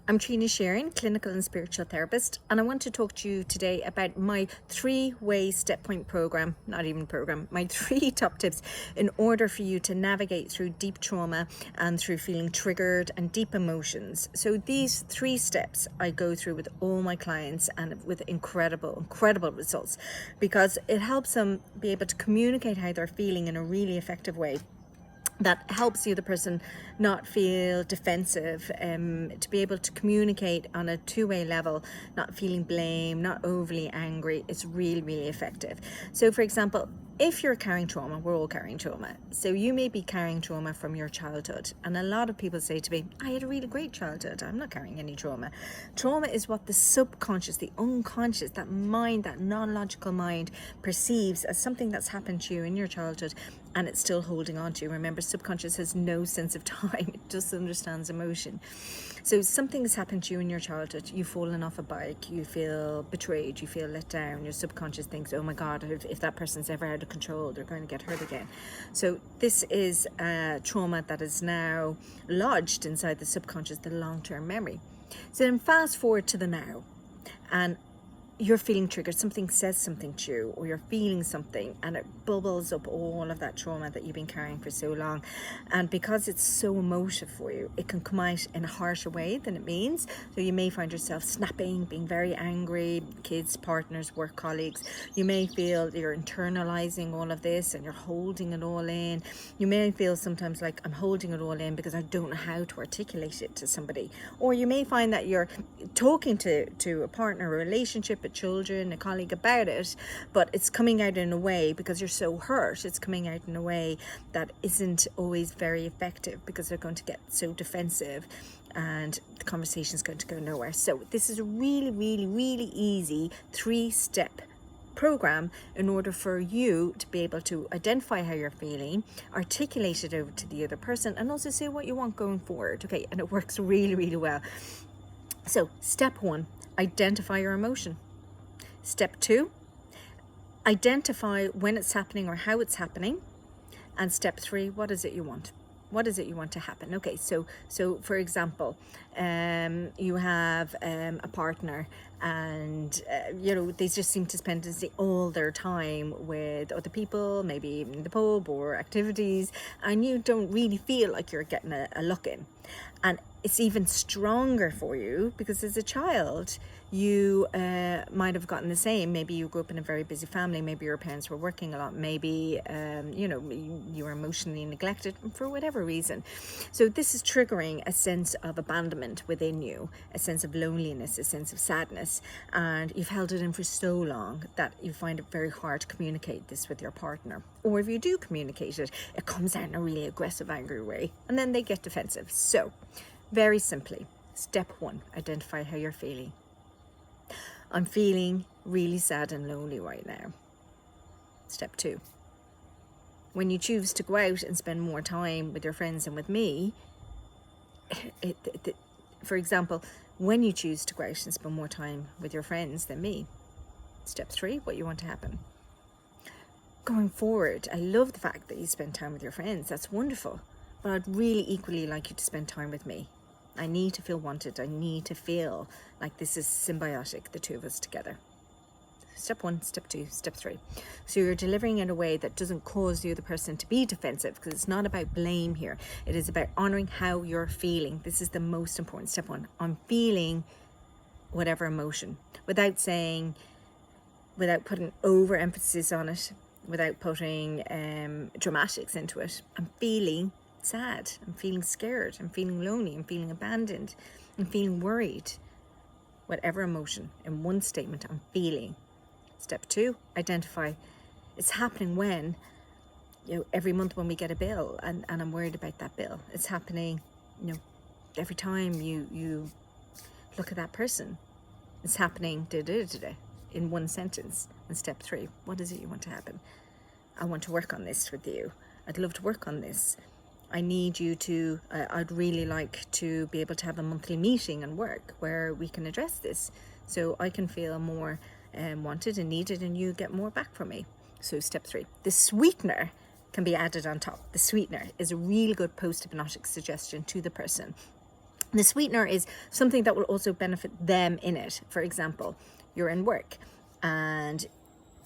I'm Trina Sheeran, clinical and spiritual therapist, and I want to talk to you today about my 3-way step point program, not even program, my 3 top tips in order for you to navigate through deep trauma and through feeling triggered and deep emotions. So these 3 steps I go through with all my clients and with incredible results, because it helps them be able to communicate how they're feeling in a really effective way that helps the other person not feel defensive, to be able to communicate on a 2-way level, not feeling blame, not overly angry. It's really effective. So for example, if you're carrying trauma, we're all carrying trauma. So you may be carrying trauma from your childhood. And a lot of people say to me, I had a really great childhood. I'm not carrying any trauma. Trauma is what the subconscious, the unconscious, that mind, that non-logical mind perceives as something that's happened to you in your childhood, and it's still holding on to you. Remember, subconscious has no sense of time. It just understands emotion. So something has happened to you in your childhood. You've fallen off a bike, you feel betrayed, you feel let down. Your subconscious thinks, oh my God, if that person's ever out of control, they're going to get hurt again. So this is trauma that is now lodged inside the subconscious, the long-term memory. So then fast forward to the now, and you're feeling triggered. Something says something to you, or you're feeling something, and it bubbles up all of that trauma that you've been carrying for so long. And because it's so emotive for you, it can come out in a harsher way than it means. So you may find yourself snapping, being very angry, kids, partners, work colleagues. You may feel you're internalizing all of this and you're holding it all in. You may feel sometimes like, I'm holding it all in because I don't know how to articulate it to somebody. Or you may find that you're talking to a partner, a relationship, a children, a colleague about it, but it's coming out in a way, because you're so hurt, it's coming out in a way that isn't always very effective, because they're going to get so defensive and the conversation is going to go nowhere. So this is a really easy 3-step program in order for you to be able to identify how you're feeling, articulate it over to the other person, and also say what you want going forward. Okay, and it works really well. So step 1, identify your emotion. Step 2, identify when it's happening or how it's happening. And step 3, what is it you want? What is it you want to happen? Okay, so for example, you have a partner, and they just seem to spend all their time with other people, maybe in the pub or activities, and you don't really feel like you're getting a look in. And it's even stronger for you because as a child, you might have gotten the same. Maybe you grew up in a very busy family. Maybe your parents were working a lot. Maybe, you were emotionally neglected for whatever reason. So this is triggering a sense of abandonment within you, a sense of loneliness, a sense of sadness. And you've held it in for so long that you find it very hard to communicate this with your partner. Or if you do communicate it, it comes out in a really aggressive, angry way. And then they get defensive. So very simply, step 1, identify how you're feeling. I'm feeling really sad and lonely right now. Step 2, when you choose to go out and spend more time with your friends and with me, for example, when you choose to go out and spend more time with your friends than me, step 3, what you want to happen. Going forward, I love the fact that you spend time with your friends. That's wonderful. But I'd really equally like you to spend time with me. I need to feel wanted. I need to feel like this is symbiotic, the two of us together. Step 1, step 2, step 3. So you're delivering in a way that doesn't cause the other person to be defensive, because it's not about blame here. It is about honoring how you're feeling. This is the most important. Step 1, I'm feeling whatever emotion, without putting overemphasis on it, without putting dramatics into it. I'm feeling sad, I'm feeling scared, I'm feeling lonely, I'm feeling abandoned, I'm feeling worried. Whatever emotion, in one statement, I'm feeling. Step 2, identify. It's happening when, every month when we get a bill, and I'm worried about that bill. It's happening, every time you look at that person. It's happening in one sentence. And step 3, what is it you want to happen? I want to work on this with you. I'd love to work on this. I need you to, I'd really like to be able to have a monthly meeting and work where we can address this, so I can feel more wanted and needed, and you get more back from me. So step 3, the sweetener can be added on top. The sweetener is a really good post-hypnotic suggestion to the person. The sweetener is something that will also benefit them in it. For example, you're in work and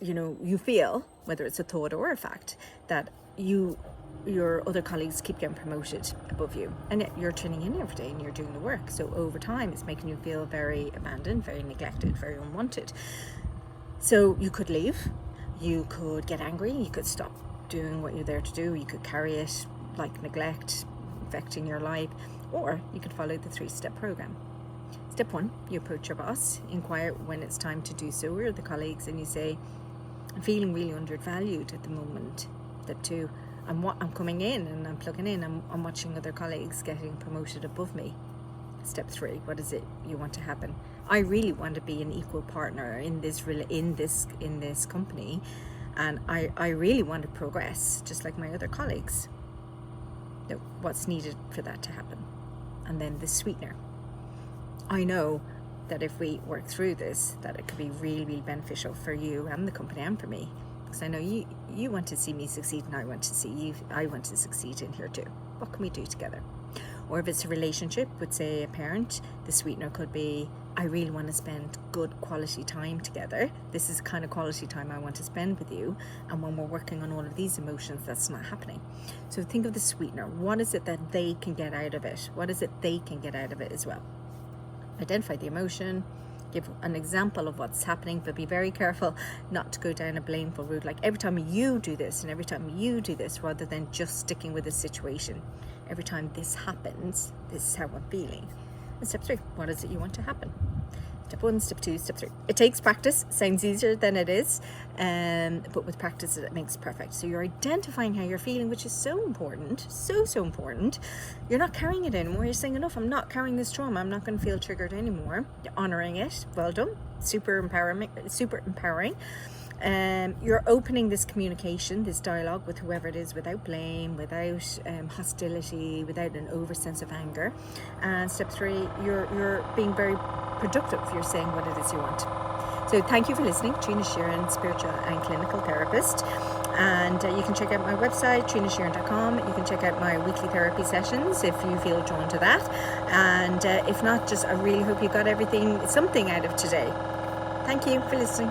you feel, whether it's a thought or a fact, that your other colleagues keep getting promoted above you, and yet you're tuning in every day and you're doing the work. So over time it's making you feel very abandoned, very neglected, very unwanted. So you could leave, you could get angry, you could stop doing what you're there to do, you could carry it like neglect affecting your life, or you could follow the 3-step program. Step 1, you approach your boss, inquire when it's time to do so, or the colleagues, and you say, I'm feeling really undervalued at the moment. Step 2, I'm coming in and I'm plugging in, I'm watching other colleagues getting promoted above me. Step 3, what is it you want to happen? I really want to be an equal partner in this company, and I really want to progress just like my other colleagues. Now, what's needed for that to happen? And then the sweetener. I know that if we work through this, that it could be really, really beneficial for you and the company and for me, because I know you want to see me succeed, and I want to succeed in here too. What can we do together? Or if it's a relationship with, say, a parent, the sweetener could be, I really want to spend good quality time together. This is the kind of quality time I want to spend with you. And when we're working on all of these emotions, that's not happening. So think of the sweetener. What is it that they can get out of it? What is it they can get out of it as well? Identify the emotion, give an example of what's happening, but be very careful not to go down a blameful route. Like every time you do this and every time you do this, rather than just sticking with the situation. Every time this happens, this is how I'm feeling. And step 3, what is it you want to happen? Step 1, step 2, step 3. It takes practice. Sounds easier than it is, but with practice it makes perfect. So you're identifying how you're feeling, which is so important, so important. You're not carrying it anymore. You're saying, enough, I'm not carrying this trauma. I'm not going to feel triggered anymore. You're honoring it. Well done. Super empowering. You're opening this communication, this dialogue with whoever it is, without blame, without hostility, without an over sense of anger. And step 3, you're being very productive. You're saying what it is you want. So thank you for listening. Trina Sheeran, spiritual and clinical therapist. And you can check out my website, trinasheeran.com. You can check out my weekly therapy sessions if you feel drawn to that. And if not, I really hope you got something out of today. Thank you for listening.